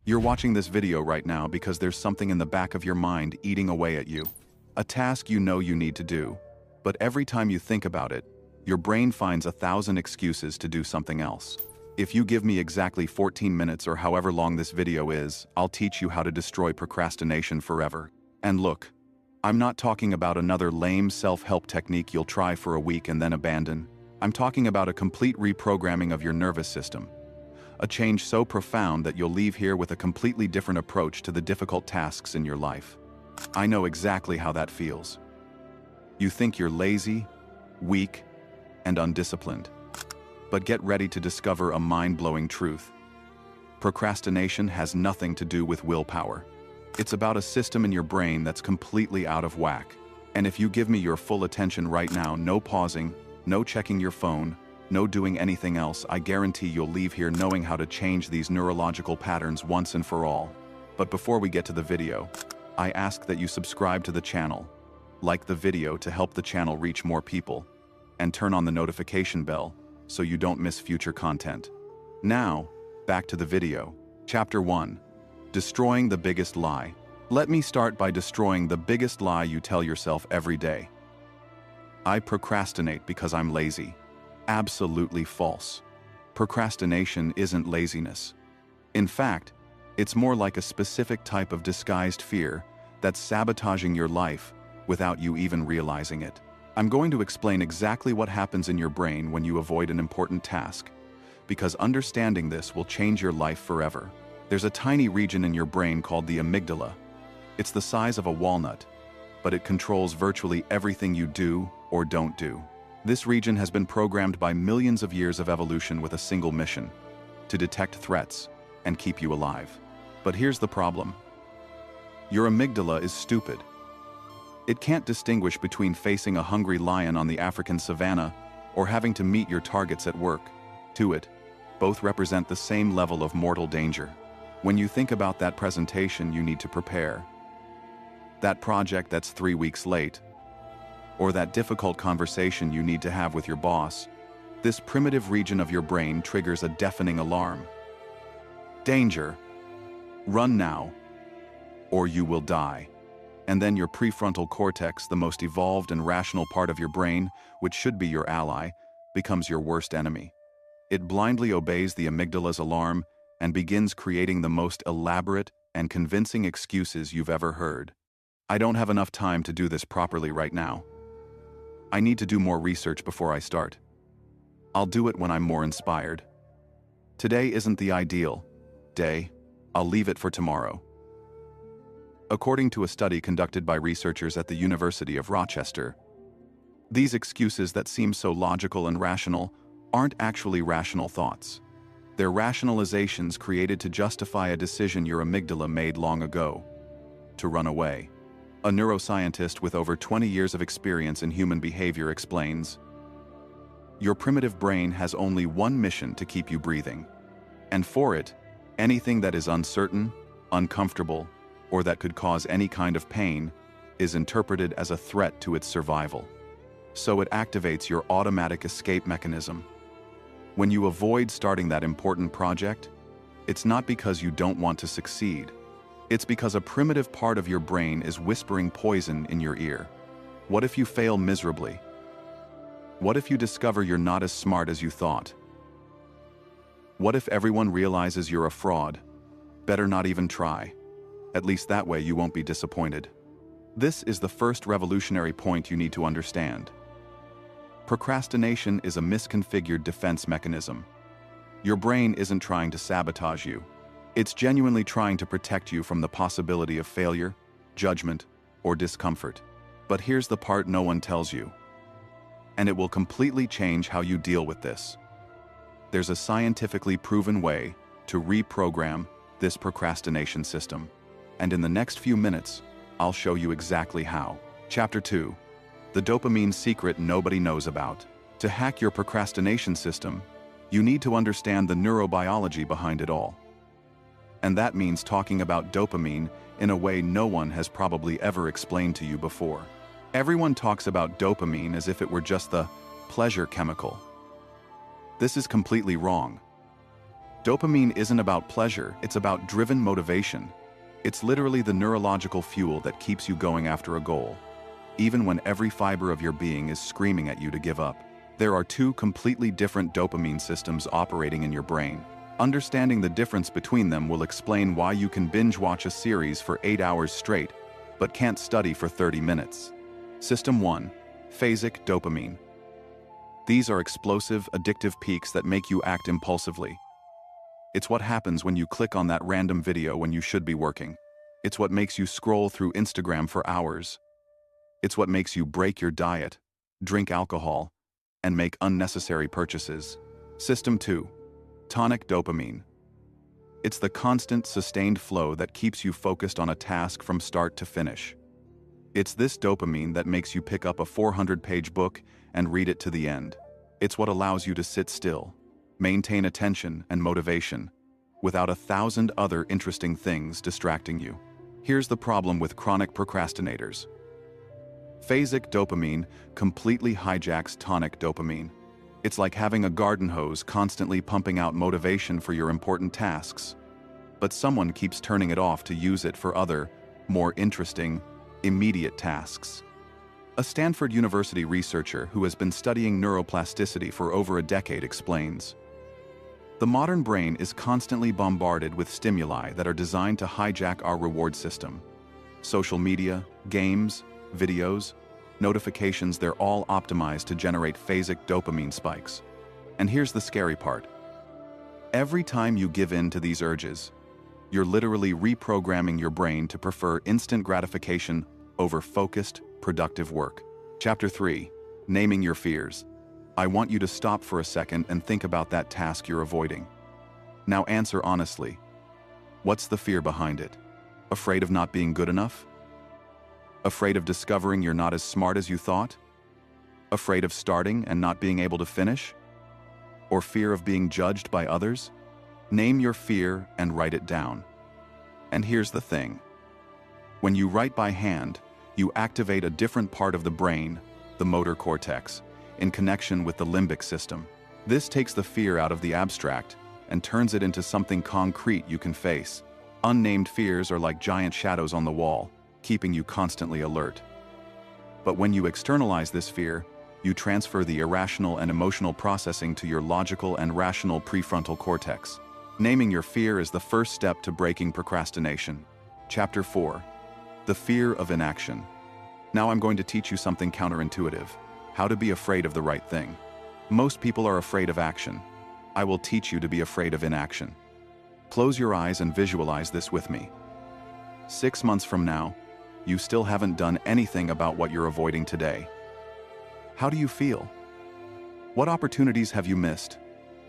You're watching this video right now because there's something in the back of your mind eating away at you. A task you know you need to do, but every time you think about it, your brain finds 1,000 excuses to do something else. If you give me exactly 14 minutes or however long this video is, I'll teach you how to destroy procrastination forever. And look, I'm not talking about another lame self-help technique you'll try for a week and then abandon. I'm talking about a complete reprogramming of your nervous system. A change so profound that you'll leave here with a completely different approach to the difficult tasks in your life. I know exactly how that feels. You think you're lazy, weak, and undisciplined. But get ready to discover a mind-blowing truth. Procrastination has nothing to do with willpower. It's about a system in your brain that's completely out of whack. And if you give me your full attention right now, no pausing, no checking your phone, no doing anything else, I guarantee you'll leave here knowing how to change these neurological patterns once and for all. But before we get to the video, I ask that you subscribe to the channel, like the video to help the channel reach more people, and turn on the notification bell so you don't miss future content. Now, back to the video. Chapter 1. Destroying the biggest lie. Let me start by destroying the biggest lie you tell yourself every day. I procrastinate because I'm lazy. Absolutely false. Procrastination isn't laziness. In fact, it's more like a specific type of disguised fear that's sabotaging your life without you even realizing it. I'm going to explain exactly what happens in your brain when you avoid an important task, because understanding this will change your life forever. There's a tiny region in your brain called the amygdala. It's the size of a walnut, but it controls virtually everything you do or don't do. This region has been programmed by millions of years of evolution with a single mission: to detect threats and keep you alive. But here's the problem. Your amygdala is stupid. It can't distinguish between facing a hungry lion on the African savanna or having to meet your targets at work. To it, both represent the same level of mortal danger. When you think about that presentation you need to prepare, that project that's 3 weeks late, or that difficult conversation you need to have with your boss, this primitive region of your brain triggers a deafening alarm. Danger! Run now, or you will die. And then your prefrontal cortex, the most evolved and rational part of your brain, which should be your ally, becomes your worst enemy. It blindly obeys the amygdala's alarm and begins creating the most elaborate and convincing excuses you've ever heard. I don't have enough time to do this properly right now. I need to do more research before I start. I'll do it when I'm more inspired. Today isn't the ideal day. I'll leave it for tomorrow. According to a study conducted by researchers at the University of Rochester, these excuses that seem so logical and rational aren't actually rational thoughts. They're rationalizations created to justify a decision your amygdala made long ago: to run away. A neuroscientist with over 20 years of experience in human behavior explains, your primitive brain has only one mission to keep you breathing. And for it, anything that is uncertain, uncomfortable, or that could cause any kind of pain is interpreted as a threat to its survival. So it activates your automatic escape mechanism. When you avoid starting that important project, it's not because you don't want to succeed. It's because a primitive part of your brain is whispering poison in your ear. What if you fail miserably? What if you discover you're not as smart as you thought? What if everyone realizes you're a fraud? Better not even try. At least that way you won't be disappointed. This is the first revolutionary point you need to understand. Procrastination is a misconfigured defense mechanism. Your brain isn't trying to sabotage you. It's genuinely trying to protect you from the possibility of failure, judgment, or discomfort. But here's the part no one tells you. And it will completely change how you deal with this. There's a scientifically proven way to reprogram this procrastination system. And in the next few minutes, I'll show you exactly how. Chapter 2. The dopamine secret nobody knows about. To hack your procrastination system, you need to understand the neurobiology behind it all. And that means talking about dopamine in a way no one has probably ever explained to you before. Everyone talks about dopamine as if it were just the pleasure chemical. This is completely wrong. Dopamine isn't about pleasure, it's about driven motivation. It's literally the neurological fuel that keeps you going after a goal, even when every fiber of your being is screaming at you to give up. There are two completely different dopamine systems operating in your brain. Understanding the difference between them will explain why you can binge watch a series for 8 hours straight, but can't study for 30 minutes. System 1. Phasic dopamine. These are explosive, addictive peaks that make you act impulsively. It's what happens when you click on that random video when you should be working. It's what makes you scroll through Instagram for hours. It's what makes you break your diet, drink alcohol, and make unnecessary purchases. System 2. Tonic dopamine. It's the constant, sustained flow that keeps you focused on a task from start to finish. It's this dopamine that makes you pick up a 400-page book and read it to the end. It's what allows you to sit still, maintain attention and motivation, without 1,000 other interesting things distracting you. Here's the problem with chronic procrastinators. Phasic dopamine completely hijacks tonic dopamine. It's like having a garden hose constantly pumping out motivation for your important tasks, but someone keeps turning it off to use it for other, more interesting, immediate tasks. A Stanford University researcher who has been studying neuroplasticity for over a decade explains, the modern brain is constantly bombarded with stimuli that are designed to hijack our reward system. Social media, games, videos, notifications, they're all optimized to generate phasic dopamine spikes. And here's the scary part. Every time you give in to these urges, you're literally reprogramming your brain to prefer instant gratification over focused, productive work. Chapter 3. Naming your fears. I want you to stop for a second and think about that task you're avoiding. Now answer honestly. What's the fear behind it? Afraid of not being good enough? Afraid of discovering you're not as smart as you thought? Afraid of starting and not being able to finish? Or fear of being judged by others? Name your fear and write it down. And here's the thing. When you write by hand, you activate a different part of the brain, the motor cortex, in connection with the limbic system. This takes the fear out of the abstract and turns it into something concrete you can face. Unnamed fears are like giant shadows on the wall, keeping you constantly alert. But when you externalize this fear, you transfer the irrational and emotional processing to your logical and rational prefrontal cortex. Naming your fear is the first step to breaking procrastination. Chapter 4. The fear of inaction. Now I'm going to teach you something counterintuitive. How to be afraid of the right thing. Most people are afraid of action. I will teach you to be afraid of inaction. Close your eyes and visualize this with me. 6 months from now, you still haven't done anything about what you're avoiding today. How do you feel? What opportunities have you missed?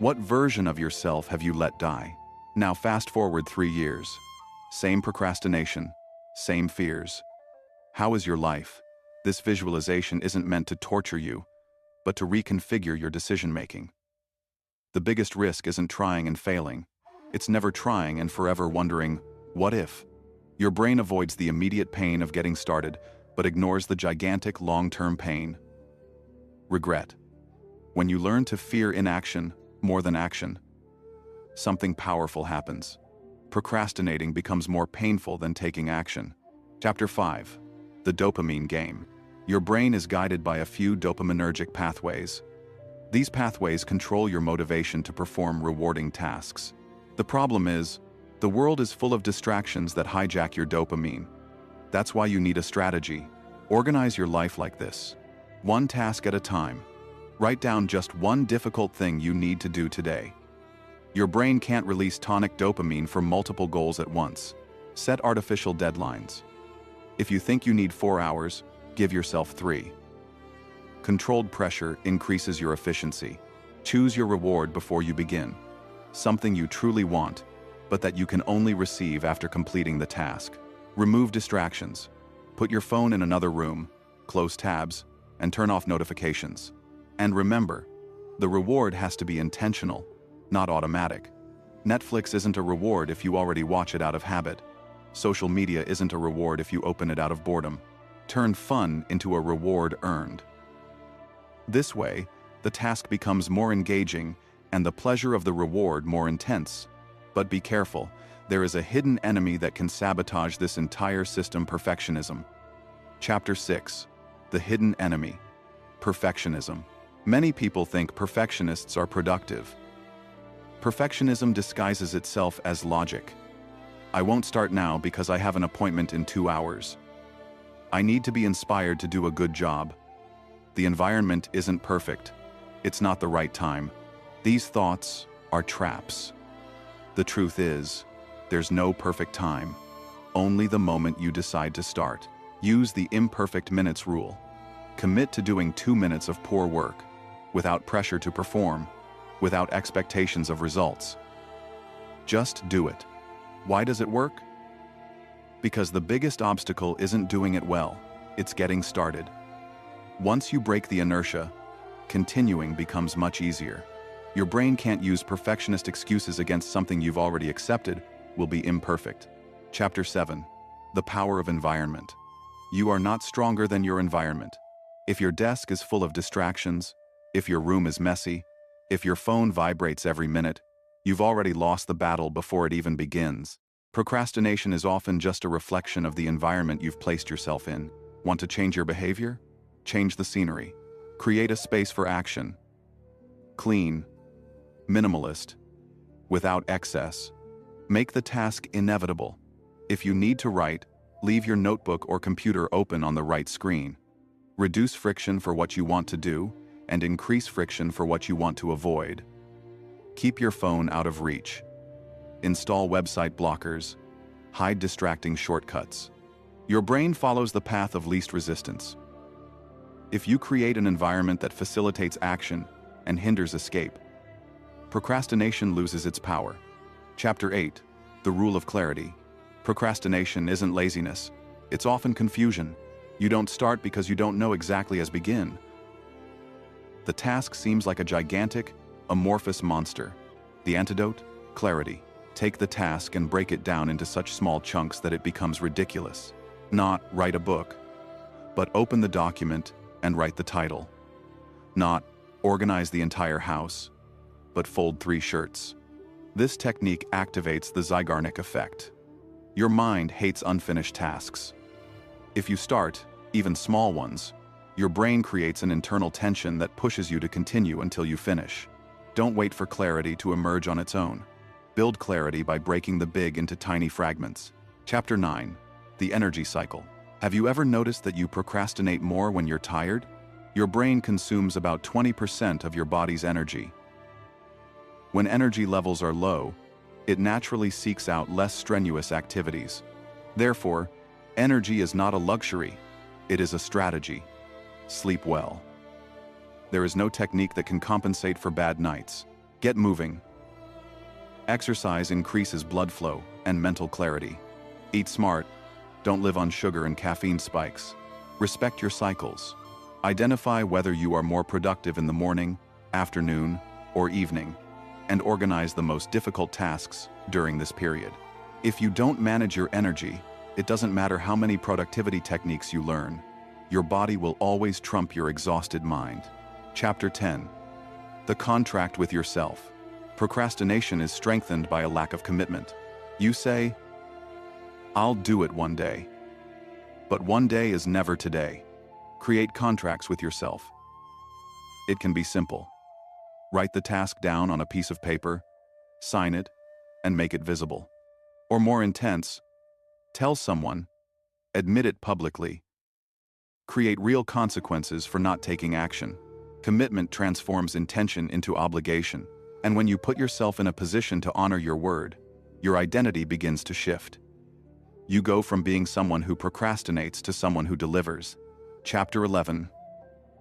What version of yourself have you let die? Now fast forward 3 years. Same procrastination, same fears. How is your life? This visualization isn't meant to torture you, but to reconfigure your decision-making. The biggest risk isn't trying and failing. It's never trying and forever wondering, what if? Your brain avoids the immediate pain of getting started, but ignores the gigantic long-term pain. Regret. When you learn to fear inaction more than action, something powerful happens. Procrastinating becomes more painful than taking action. Chapter 5. The dopamine game. Your brain is guided by a few dopaminergic pathways. These pathways control your motivation to perform rewarding tasks. The problem is, the world is full of distractions that hijack your dopamine. That's why you need a strategy. Organize your life like this. One task at a time. Write down just one difficult thing you need to do today. Your brain can't release tonic dopamine for multiple goals at once. Set artificial deadlines. If you think you need 4 hours, give yourself 3. Controlled pressure increases your efficiency. Choose your reward before you begin. Something you truly want, but that you can only receive after completing the task. Remove distractions. Put your phone in another room, close tabs, and turn off notifications. And remember, the reward has to be intentional, not automatic. Netflix isn't a reward if you already watch it out of habit. Social media isn't a reward if you open it out of boredom. Turn fun into a reward earned. This way, the task becomes more engaging and the pleasure of the reward more intense. But be careful, there is a hidden enemy that can sabotage this entire system: perfectionism. Chapter 6. The Hidden Enemy. Perfectionism. Many people think perfectionists are productive. Perfectionism disguises itself as logic. I won't start now because I have an appointment in 2 hours. I need to be inspired to do a good job. The environment isn't perfect. It's not the right time. These thoughts are traps. The truth is, there's no perfect time. Only the moment you decide to start. Use the imperfect minutes rule. Commit to doing 2 minutes of poor work, without pressure to perform, without expectations of results. Just do it. Why does it work? Because the biggest obstacle isn't doing it well, it's getting started. Once you break the inertia, continuing becomes much easier. Your brain can't use perfectionist excuses against something you've already accepted will be imperfect. Chapter 7. The Power of Environment. You are not stronger than your environment. If your desk is full of distractions, if your room is messy, if your phone vibrates every minute, you've already lost the battle before it even begins. Procrastination is often just a reflection of the environment you've placed yourself in. Want to change your behavior? Change the scenery. Create a space for action. Clean. Minimalist. Without excess. Make the task inevitable. If you need to write, leave your notebook or computer open on the right screen. Reduce friction for what you want to do, and increase friction for what you want to avoid. Keep your phone out of reach. Install website blockers. Hide distracting shortcuts. Your brain follows the path of least resistance. If you create an environment that facilitates action and hinders escape, procrastination loses its power. Chapter 8. The Rule of Clarity. Procrastination isn't laziness. It's often confusion. You don't start because you don't know exactly as begin. The task seems like a gigantic, amorphous monster. The antidote? Clarity. Take the task and break it down into such small chunks that it becomes ridiculous. Not write a book, but open the document and write the title. Not organize the entire house, but fold 3 shirts. This technique activates the Zeigarnik effect. Your mind hates unfinished tasks. If you start, even small ones, your brain creates an internal tension that pushes you to continue until you finish. Don't wait for clarity to emerge on its own. Build clarity by breaking the big into tiny fragments. Chapter 9. The Energy Cycle. Have you ever noticed that you procrastinate more when you're tired? Your brain consumes about 20% of your body's energy. When energy levels are low, it naturally seeks out less strenuous activities. Therefore, energy is not a luxury, it is a strategy. Sleep well. There is no technique that can compensate for bad nights. Get moving. Exercise increases blood flow and mental clarity. Eat smart. Don't live on sugar and caffeine spikes. Respect your cycles. Identify whether you are more productive in the morning, afternoon, or evening, and organize the most difficult tasks during this period. If you don't manage your energy, it doesn't matter how many productivity techniques you learn. Your body will always trump your exhausted mind. Chapter 10. The Contract with Yourself. Procrastination is strengthened by a lack of commitment. You say, "I'll do it one day." But one day is never today. Create contracts with yourself. It can be simple. Write the task down on a piece of paper, sign it, and make it visible. Or more intense, tell someone, admit it publicly. Create real consequences for not taking action. Commitment transforms intention into obligation, and when you put yourself in a position to honor your word, your identity begins to shift. You go from being someone who procrastinates to someone who delivers. Chapter 11.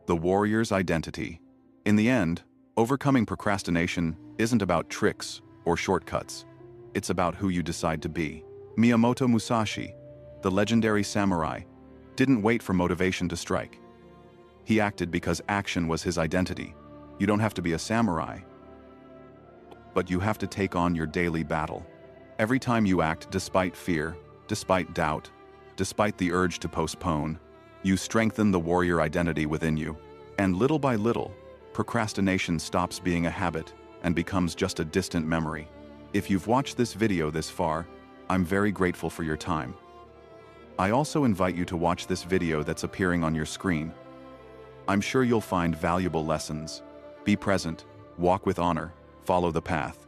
The Warrior's Identity. In the end, overcoming procrastination isn't about tricks or shortcuts. It's about who you decide to be. Miyamoto Musashi, the legendary samurai, didn't wait for motivation to strike. He acted because action was his identity. You don't have to be a samurai, but you have to take on your daily battle. Every time you act despite fear, despite doubt, despite the urge to postpone, you strengthen the warrior identity within you. And little by little, procrastination stops being a habit and becomes just a distant memory. If you've watched this video this far, I'm very grateful for your time. I also invite you to watch this video that's appearing on your screen. I'm sure you'll find valuable lessons. Be present, walk with honor, follow the path.